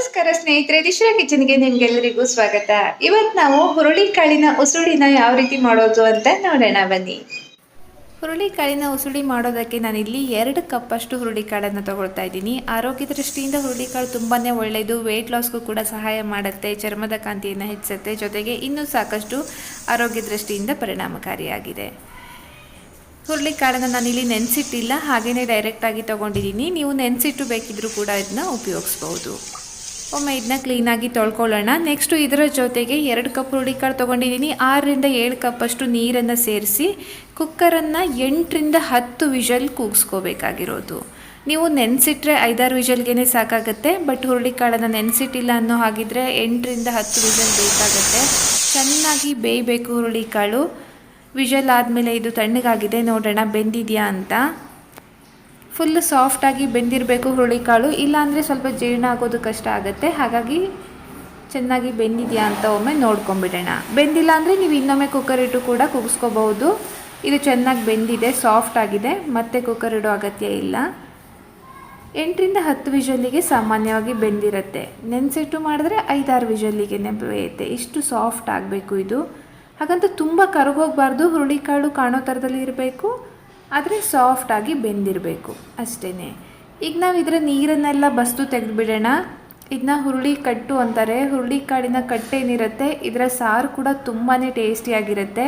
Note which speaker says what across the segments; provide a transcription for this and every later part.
Speaker 1: ನಮಸ್ಕಾರ ಸ್ನೇಹಿತರೆ, ದಿಶಿರಾ ಕಿಚನ್ಗೆ ನಿಮ್ಗೆಲ್ಲರಿಗೂ ಸ್ವಾಗತ. ಇವತ್ತು ನಾವು ಹುರುಳಿಕಾಳಿನ ಉಸುಳಿನ ಯಾವ ರೀತಿ ಮಾಡೋದು ಅಂತ ನೋಡೋಣ ಬನ್ನಿ. ಹುರುಳಿಕಾಳಿನ ಉಸುಳಿ ಮಾಡೋದಕ್ಕೆ ನಾನಿಲ್ಲಿ 2 ಕಪ್ಪಷ್ಟು ಹುರುಳಿಕಾಳನ್ನು ತಗೊಳ್ತಾ ಇದ್ದೀನಿ. ಆರೋಗ್ಯ ದೃಷ್ಟಿಯಿಂದ ಹುರುಳಿಕಾಳು ತುಂಬಾ ಒಳ್ಳೆಯದು. ವೆಯ್ಟ್ ಲಾಸ್ಗೂ ಕೂಡ ಸಹಾಯ ಮಾಡುತ್ತೆ, ಚರ್ಮದ ಕಾಂತಿಯನ್ನು ಹೆಚ್ಚಿಸುತ್ತೆ, ಜೊತೆಗೆ ಇನ್ನೂ ಸಾಕಷ್ಟು ಆರೋಗ್ಯ ದೃಷ್ಟಿಯಿಂದ ಪರಿಣಾಮಕಾರಿಯಾಗಿದೆ. ಹುರುಳಿಕಾಳನ್ನು ನಾನಿಲ್ಲಿ ನೆನೆಸಿಟ್ಟಿಲ್ಲ, ಹಾಗೆಯೇ ಡೈರೆಕ್ಟಾಗಿ ತೊಗೊಂಡಿದ್ದೀನಿ. ನೀವು ನೆನೆಸಿಟ್ಟು ಬೇಕಿದ್ರೂ ಕೂಡ ಇದನ್ನ ಉಪಯೋಗಿಸ್ಬೋದು. ಒಮ್ಮೆ ಇದನ್ನ ಕ್ಲೀನಾಗಿ ತೊಳ್ಕೊಳ್ಳೋಣ. ನೆಕ್ಸ್ಟು ಇದರ ಜೊತೆಗೆ 2 ಕಪ್ ಹುರುಳಿಕಾಳು ತೊಗೊಂಡಿದ್ದೀನಿ. 6 ರಿಂದ 7 ಕಪ್ಪಷ್ಟು ನೀರನ್ನು ಸೇರಿಸಿ ಕುಕ್ಕರನ್ನು 8 ರಿಂದ 10 ವಿಷಲ್ ಕೂಗಿಸ್ಕೋಬೇಕಾಗಿರೋದು. ನೀವು ನೆನೆಸಿಟ್ರೆ 5-6 ವಿಷಲ್ಗೆ ಸಾಕಾಗುತ್ತೆ. ಬಟ್ ಹುರುಳಿಕಾಳನ್ನು ನೆನೆಸಿಟ್ಟಿಲ್ಲ ಅನ್ನೋ ಹಾಗಿದ್ರೆ 8 ರಿಂದ 10 ವಿಷಲ್ ಬೇಕಾಗುತ್ತೆ. ಚೆನ್ನಾಗಿ ಬೇಯಬೇಕು ಹುರುಳಿಕಾಳು. ವಿಷಲ್ ಆದಮೇಲೆ ಇದು ತಣ್ಣಗಾಗಿದೆ, ನೋಡೋಣ ಬೆಂದಿದೆಯಾ ಅಂತ. ಫುಲ್ ಸಾಫ್ಟಾಗಿ ಬೆಂದಿರಬೇಕು ಹುರುಳಿಕಾಳು, ಇಲ್ಲಾಂದರೆ ಸ್ವಲ್ಪ ಜೀರ್ಣ ಆಗೋದು ಕಷ್ಟ ಆಗುತ್ತೆ. ಹಾಗಾಗಿ ಚೆನ್ನಾಗಿ ಬೆಂದಿದೆಯಾ ಅಂತ ಒಮ್ಮೆ ನೋಡ್ಕೊಂಬಿಡೋಣ. ಬೆಂದಿಲ್ಲ ಅಂದರೆ ನೀವು ಇನ್ನೊಮ್ಮೆ ಕುಕ್ಕರ್ ಇಟ್ಟು ಕೂಡ ಕೂಗಿಸ್ಕೋಬಹುದು. ಇದು ಚೆನ್ನಾಗಿ ಬೆಂದಿದೆ, ಸಾಫ್ಟ್ ಆಗಿದೆ, ಮತ್ತೆ ಕುಕ್ಕರ್ ಇಡೋ ಅಗತ್ಯ ಇಲ್ಲ. 8 ರಿಂದ 10 ವಿಷಲ್ಲಿಗೆ ಸಾಮಾನ್ಯವಾಗಿ ಬೆಂದಿರುತ್ತೆ. ನೆನೆಸಿಟ್ಟು ಮಾಡಿದ್ರೆ 5-6 ವಿಷಲ್ಲಿಗೆ ಬೇಯುತ್ತೆ. ಇಷ್ಟು ಸಾಫ್ಟ್ ಆಗಬೇಕು ಇದು. ಹಾಗಂತ ತುಂಬ ಕರಗೋಗಬಾರ್ದು, ಹುರುಳಿಕಾಳು ಕಾಣೋ ಥರದಲ್ಲಿ ಇರಬೇಕು, ಆದರೆ ಸಾಫ್ಟಾಗಿ ಬೆಂದಿರಬೇಕು ಅಷ್ಟೇ. ಈಗ ನಾವು ಇದರ ನೀರನ್ನೆಲ್ಲ ಬಸ್ತು ತೆಗೆದುಬಿಡೋಣ. ಇದನ್ನ ಹುರುಳಿ ಕಟ್ಟು ಅಂತಾರೆ. ಹುರುಳಿಕಾಳಿನ ಕಟ್ಟೇನಿರುತ್ತೆ, ಇದರ ಸಾರು ಕೂಡ ತುಂಬಾ ಟೇಸ್ಟಿಯಾಗಿರುತ್ತೆ.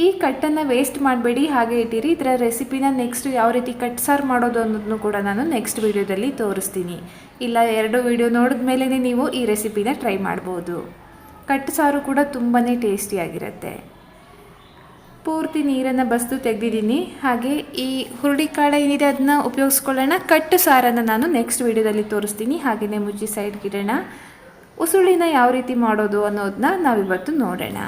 Speaker 1: ಈ ಕಟ್ಟನ್ನು ವೇಸ್ಟ್ ಮಾಡಬೇಡಿ, ಹಾಗೆ ಇಟ್ಟಿರಿ. ಇದರ ರೆಸಿಪಿನ ನೆಕ್ಸ್ಟ್ ಯಾವ ರೀತಿ ಕಟ್ ಸಾರು ಮಾಡೋದು ಅನ್ನೋದನ್ನು ಕೂಡ ನಾನು ನೆಕ್ಸ್ಟ್ ವೀಡಿಯೋದಲ್ಲಿ ತೋರಿಸ್ತೀನಿ. ಇಲ್ಲ 2 ವೀಡಿಯೋ ನೋಡಿದ ಮೇಲೇ ನೀವು ಈ ರೆಸಿಪಿನ ಟ್ರೈ ಮಾಡ್ಬೋದು. ಕಟ್ಟು ಸಾರು ಕೂಡ ತುಂಬಾ ಟೇಸ್ಟಿಯಾಗಿರುತ್ತೆ. ಪೂರ್ತಿ ನೀರನ್ನು ಬಸ್ದು ತೆಗೆದಿದ್ದೀನಿ. ಹಾಗೆ ಈ ಹುರುಳಿಕಾಳು ಏನಿದೆ ಅದನ್ನ ಉಪಯೋಗಿಸ್ಕೊಳ್ಳೋಣ. ಕಟ್ಟು ಸಾರನ್ನು ನಾನು ನೆಕ್ಸ್ಟ್ ವೀಡಿಯೋದಲ್ಲಿ ತೋರಿಸ್ತೀನಿ. ಹಾಗೆಯೇ ಮುಚ್ಚಿ ಸೈಡ್ಗಿಡೋಣ. ಉಸುಳಿನ ಯಾವ ರೀತಿ ಮಾಡೋದು ಅನ್ನೋದನ್ನ ನಾವಿವತ್ತು ನೋಡೋಣ.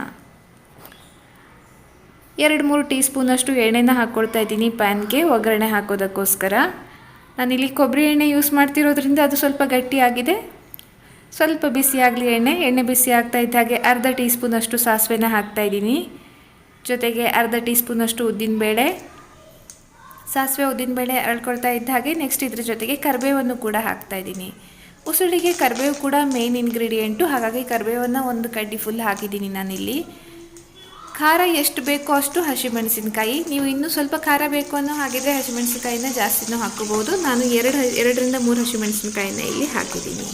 Speaker 1: 2-3 ಟೀ ಸ್ಪೂನಷ್ಟು ಎಣ್ಣೆನ ಹಾಕ್ಕೊಳ್ತಾ ಇದ್ದೀನಿ ಪ್ಯಾನ್ಗೆ ಒಗ್ಗರಣೆ ಹಾಕೋದಕ್ಕೋಸ್ಕರ. ನಾನಿಲ್ಲಿ ಕೊಬ್ಬರಿ ಎಣ್ಣೆ ಯೂಸ್ ಮಾಡ್ತಿರೋದ್ರಿಂದ ಅದು ಸ್ವಲ್ಪ ಗಟ್ಟಿಯಾಗಿದೆ. ಸ್ವಲ್ಪ ಬಿಸಿ ಆಗಲಿ ಎಣ್ಣೆ ಬಿಸಿ ಆಗ್ತಾ ಇದ್ದ ಹಾಗೆ ಅರ್ಧ ಟೀ ಸ್ಪೂನಷ್ಟು ಸಾಸಿವೆನ ಹಾಕ್ತಾಯಿದ್ದೀನಿ. ಜೊತೆಗೆ ಅರ್ಧ ಟೀ ಸ್ಪೂನಷ್ಟು ಉದ್ದಿನಬೇಳೆ, ಸಾಸಿವೆ ಉದ್ದಿನಬೇಳೆ ಅಳ್ಕೊಳ್ತಾ ಇದ್ದ ಹಾಗೆ ನೆಕ್ಸ್ಟ್ ಇದ್ರ ಜೊತೆಗೆ ಕರಿಬೇವನ್ನು ಕೂಡ ಹಾಕ್ತಾಯಿದ್ದೀನಿ. ಉಸುಳಿಗೆ ಕರಿಬೇವು ಕೂಡ ಮೇನ್ ಇಂಗ್ರೀಡಿಯೆಂಟು, ಹಾಗಾಗಿ ಕರಿಬೇವನ್ನು 1 ಕಡ್ಡಿ ಫುಲ್ ಹಾಕಿದ್ದೀನಿ ನಾನಿಲ್ಲಿ. ಖಾರ ಎಷ್ಟು ಬೇಕೋ ಅಷ್ಟು ಹಸಿಮೆಣಸಿನ್ಕಾಯಿ, ನೀವು ಇನ್ನೂ ಸ್ವಲ್ಪ ಖಾರ ಬೇಕು ಅನ್ನೋ ಹಾಗಿದ್ರೆ ಹಸಿಮೆಣಸಿನ್ಕಾಯಿನ ಜಾಸ್ತಿನೂ ಹಾಕೋಬೋದು. ನಾನು 2 ರಿಂದ 3 ಹಸಿಮೆಣಸಿನ್ಕಾಯಿನ ಇಲ್ಲಿ ಹಾಕಿದ್ದೀನಿ.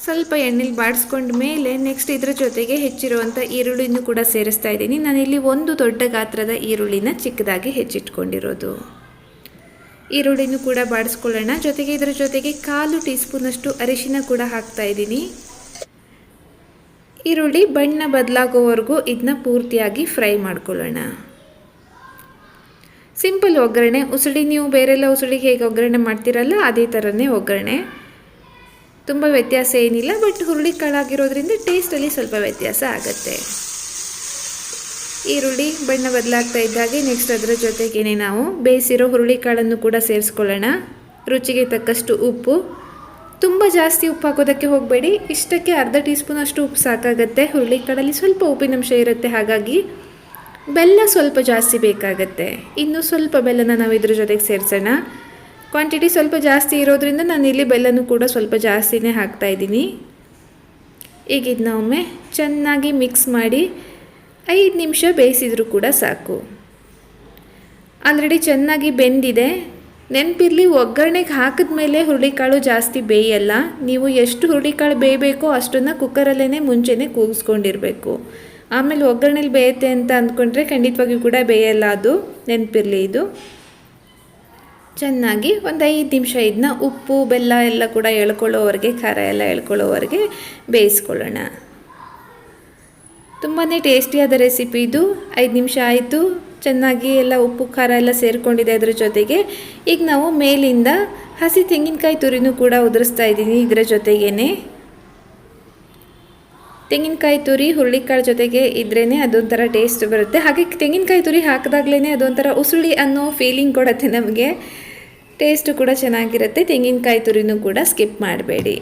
Speaker 1: ಸ್ವಲ್ಪ ಎಣ್ಣೆಲಿ ಬಾಡಿಸ್ಕೊಂಡ ಮೇಲೆ ನೆಕ್ಸ್ಟ್ ಇದರ ಜೊತೆಗೆ ಹೆಚ್ಚಿರುವಂಥ ಈರುಳ್ಳಿನೂ ಕೂಡ ಸೇರಿಸ್ತಾ ಇದ್ದೀನಿ. ನಾನಿಲ್ಲಿ 1 ದೊಡ್ಡ ಗಾತ್ರದ ಈರುಳ್ಳಿನ ಚಿಕ್ಕದಾಗಿ ಹೆಚ್ಚಿಟ್ಕೊಂಡಿರೋದು. ಈರುಳ್ಳಿನೂ ಕೂಡ ಬಾಡಿಸ್ಕೊಳ್ಳೋಣ. ಜೊತೆಗೆ ಇದರ ಜೊತೆಗೆ 1/4 ಟೀ ಸ್ಪೂನಷ್ಟು ಅರಿಶಿನ ಕೂಡ ಹಾಕ್ತಾ ಇದ್ದೀನಿ. ಈರುಳ್ಳಿ ಬಣ್ಣ ಬದಲಾಗೋವರೆಗೂ ಇದನ್ನ ಪೂರ್ತಿಯಾಗಿ ಫ್ರೈ ಮಾಡ್ಕೊಳ್ಳೋಣ. ಸಿಂಪಲ್ ಒಗ್ಗರಣೆ. ಉಸುಳಿ ನೀವು ಬೇರೆಲ್ಲ ಉಸುಳಿಗೆ ಹೇಗೆ ಒಗ್ಗರಣೆ ಮಾಡ್ತೀರಲ್ಲ ಅದೇ ಥರನೇ ಒಗ್ಗರಣೆ, ತುಂಬ ವ್ಯತ್ಯಾಸ ಏನಿಲ್ಲ. ಬಟ್ ಹುರುಳಿಕಾಳಾಗಿರೋದ್ರಿಂದ ಟೇಸ್ಟಲ್ಲಿ ಸ್ವಲ್ಪ ವ್ಯತ್ಯಾಸ ಆಗುತ್ತೆ. ಈರುಳ್ಳಿ ಬಣ್ಣ ಬದಲಾಗ್ತಾ ಇದ್ದಾಗೆ ನೆಕ್ಸ್ಟ್ ಅದರ ಜೊತೆಗೇ ನಾವು ಬೇಯಿಸಿರೋ ಹುರುಳಿಕಾಳನ್ನು ಕೂಡ ಸೇರಿಸ್ಕೊಳ್ಳೋಣ. ರುಚಿಗೆ ತಕ್ಕಷ್ಟು ಉಪ್ಪು. ತುಂಬ ಜಾಸ್ತಿ ಉಪ್ಪು ಹಾಕೋದಕ್ಕೆ ಹೋಗಬೇಡಿ, ಇಷ್ಟಕ್ಕೆ ಅರ್ಧ ಟೀ ಸ್ಪೂನಷ್ಟು ಉಪ್ಪು ಸಾಕಾಗುತ್ತೆ. ಹುರುಳಿಕಾಳಲ್ಲಿ ಸ್ವಲ್ಪ ಉಪ್ಪಿನಂಶ ಇರುತ್ತೆ, ಹಾಗಾಗಿ ಬೆಲ್ಲ ಸ್ವಲ್ಪ ಜಾಸ್ತಿ ಬೇಕಾಗತ್ತೆ. ಇನ್ನು ಸ್ವಲ್ಪ ಬೆಲ್ಲನ ನಾವು ಇದ್ರ ಜೊತೆಗೆ ಸೇರಿಸೋಣ. ಕ್ವಾಂಟಿಟಿ ಸ್ವಲ್ಪ ಜಾಸ್ತಿ ಇರೋದ್ರಿಂದ ನಾನು ಇಲ್ಲಿ ಬೆಲ್ಲನೂ ಕೂಡ ಸ್ವಲ್ಪ ಜಾಸ್ತಿನೇ ಹಾಕ್ತಾಯಿದ್ದೀನಿ. ಈಗ ಇದನ್ನ ಒಮ್ಮೆ ಚೆನ್ನಾಗಿ ಮಿಕ್ಸ್ ಮಾಡಿ 5 ನಿಮಿಷ ಬೇಯಿಸಿದ್ರೂ ಕೂಡ ಸಾಕು. ಆಲ್ರೆಡಿ ಚೆನ್ನಾಗಿ ಬೆಂದಿದೆ. ನೆನಪಿರಲಿ, ಒಗ್ಗರಣೆಗೆ ಹಾಕಿದ ಮೇಲೆ ಹುರುಳಿಕಾಳು ಜಾಸ್ತಿ ಬೇಯಲ್ಲ. ನೀವು ಎಷ್ಟು ಹುರುಳಿಕಾಳು ಬೇಯಬೇಕೋ ಅಷ್ಟನ್ನು ಕುಕ್ಕರಲ್ಲೇ ಮುಂಚೆನೇ ಕೂಗಿಸ್ಕೊಂಡಿರಬೇಕು. ಆಮೇಲೆ ಒಗ್ಗರಣೆಲಿ ಬೇಯುತ್ತೆ ಅಂತ ಅಂದ್ಕೊಂಡ್ರೆ ಖಂಡಿತವಾಗಿಯೂ ಕೂಡ ಬೇಯಲ್ಲ, ಅದು ನೆನಪಿರಲಿ. ಇದು ಚೆನ್ನಾಗಿ 5 ನಿಮಿಷ ಇದನ್ನ ಉಪ್ಪು ಬೆಲ್ಲ ಎಲ್ಲ ಕೂಡ ಎಳ್ಕೊಳ್ಳೋವರೆಗೆ, ಖಾರ ಎಲ್ಲ ಎಳ್ಕೊಳ್ಳೋವರೆಗೆ ಬೇಯಿಸ್ಕೊಳ್ಳೋಣ. ತುಂಬಾ ಟೇಸ್ಟಿಯಾದ ರೆಸಿಪಿ ಇದು. 5 ನಿಮಿಷ ಆಯಿತು, ಚೆನ್ನಾಗಿ ಎಲ್ಲ ಉಪ್ಪು ಖಾರ ಎಲ್ಲ ಸೇರಿಕೊಂಡಿದೆ ಅದರ ಜೊತೆಗೆ. ಈಗ ನಾವು ಮೇಲಿಂದ ಹಸಿ ತೆಂಗಿನಕಾಯಿ ತುರಿನೂ ಕೂಡ ಉದುರಿಸ್ತಾ ಇದ್ದೀನಿ ಇದರ ಜೊತೆಗೇ. ತೆಂಗಿನಕಾಯಿ ತುರಿ ಹುರುಳಿಕಾಳು ಜೊತೆಗೆ ಇದ್ರೇ ಅದೊಂಥರ ಟೇಸ್ಟ್ ಬರುತ್ತೆ. ಹಾಗೆ ತೆಂಗಿನಕಾಯಿ ತುರಿ ಹಾಕಿದಾಗಲೇ ಅದೊಂಥರ ಉಸುಳಿ ಅನ್ನೋ ಫೀಲಿಂಗ್ ಕೊಡುತ್ತೆ ನಮಗೆ. ಟೇಸ್ಟು ಕೂಡ ಚೆನ್ನಾಗಿರುತ್ತೆ. ತೆಂಗಿನಕಾಯಿ ತುರಿನೂ ಕೂಡ ಸ್ಕಿಪ್ ಮಾಡಬೇಡಿ.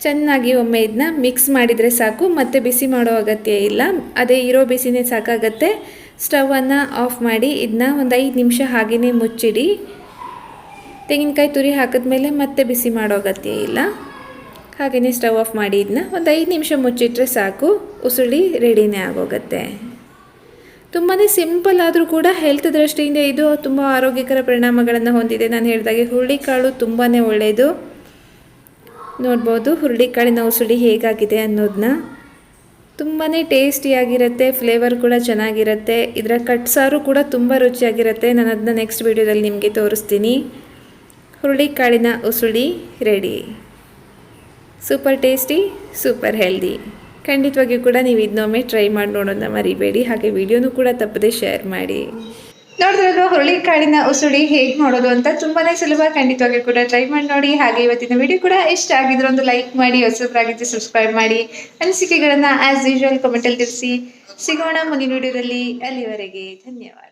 Speaker 1: ಚೆನ್ನಾಗಿ ಒಮ್ಮೆ ಇದನ್ನ ಮಿಕ್ಸ್ ಮಾಡಿದರೆ ಸಾಕು, ಮತ್ತೆ ಬಿಸಿ ಮಾಡೋ ಅಗತ್ಯ ಇಲ್ಲ. ಅದೇ ಇರೋ ಬಿಸಿನೇ ಸಾಕಾಗತ್ತೆ. ಸ್ಟವನ್ನು ಆಫ್ ಮಾಡಿ ಇದನ್ನ 5 ನಿಮಿಷ ಹಾಗೆಯೇ ಮುಚ್ಚಿಡಿ. ತೆಂಗಿನಕಾಯಿ ತುರಿ ಹಾಕಿದ್ಮೇಲೆ ಮತ್ತೆ ಬಿಸಿ ಮಾಡೋ ಅಗತ್ಯ ಇಲ್ಲ. ಹಾಗೆಯೇ ಸ್ಟವ್ ಆಫ್ ಮಾಡಿ ಇದನ್ನ ಒಂದು 5 ನಿಮಿಷ ಮುಚ್ಚಿಟ್ರೆ ಸಾಕು, ಉಸುಳಿ ರೆಡಿನೇ ಆಗೋಗುತ್ತೆ. ತುಂಬಾ ಸಿಂಪಲ್ ಆದರೂ ಕೂಡ ಹೆಲ್ತ್ ದೃಷ್ಟಿಯಿಂದ ಇದು ತುಂಬ ಆರೋಗ್ಯಕರ ಪರಿಣಾಮಗಳನ್ನು ಹೊಂದಿದೆ. ನಾನು ಹೇಳಿದಾಗೆ ಹುರುಳಿಕಾಳು ತುಂಬಾ ಒಳ್ಳೆಯದು. ನೋಡ್ಬೋದು ಹುರುಳಿಕಾಳಿನ ಉಸುಳಿ ಹೇಗಾಗಿದೆ ಅನ್ನೋದನ್ನ. ತುಂಬಾ ಟೇಸ್ಟಿಯಾಗಿರುತ್ತೆ, ಫ್ಲೇವರ್ ಕೂಡ ಚೆನ್ನಾಗಿರುತ್ತೆ. ಇದರ ಕಟ್ಸಾರು ಕೂಡ ತುಂಬ ರುಚಿಯಾಗಿರುತ್ತೆ. ನಾನು ಅದನ್ನ ನೆಕ್ಸ್ಟ್ ವೀಡಿಯೋದಲ್ಲಿ ನಿಮಗೆ ತೋರಿಸ್ತೀನಿ. ಹುರುಳಿಕಾಳಿನ ಉಸುಳಿ ready. Super tasty, super healthy. ಖಂಡಿತವಾಗಿಯೂ ಕೂಡ ನೀವು ಇದನ್ನೊಮ್ಮೆ ಟ್ರೈ ಮಾಡಿ ನೋಡೋದನ್ನ ಮರಿಬೇಡಿ. ಹಾಗೆ ವಿಡಿಯೋನೂ ಕೂಡ ತಪ್ಪದೆ ಶೇರ್ ಮಾಡಿ. ನೋಡಿದ್ರಲ್ವ ಹುರುಳಿಕಾಳಿನ ಉಸುಳಿ ಹೇಗೆ ಮಾಡೋದು ಅಂತ, ತುಂಬಾ ಸುಲಭ. ಖಂಡಿತವಾಗಿಯೂ ಕೂಡ ಟ್ರೈ ಮಾಡಿ ನೋಡಿ. ಹಾಗೆ ಇವತ್ತಿನ ವಿಡಿಯೋ ಕೂಡ ಇಷ್ಟ ಆಗಿದ್ರೆ ಒಂದು ಲೈಕ್ ಮಾಡಿ, ಹೊಸಬರಾಗಿದ್ದರೆ ಸಬ್ಸ್ಕ್ರೈಬ್ ಮಾಡಿ. ಅನಿಸಿಕೆಗಳನ್ನು ಆ್ಯಸ್ ಯೂಶುವಲ್ ಕಮೆಂಟಲ್ಲಿ ತಿಳಿಸಿ. ಸಿಗೋಣ ಮುಂದಿನ ವಿಡಿಯೋದಲ್ಲಿ. ಅಲ್ಲಿವರೆಗೆ ಧನ್ಯವಾದ.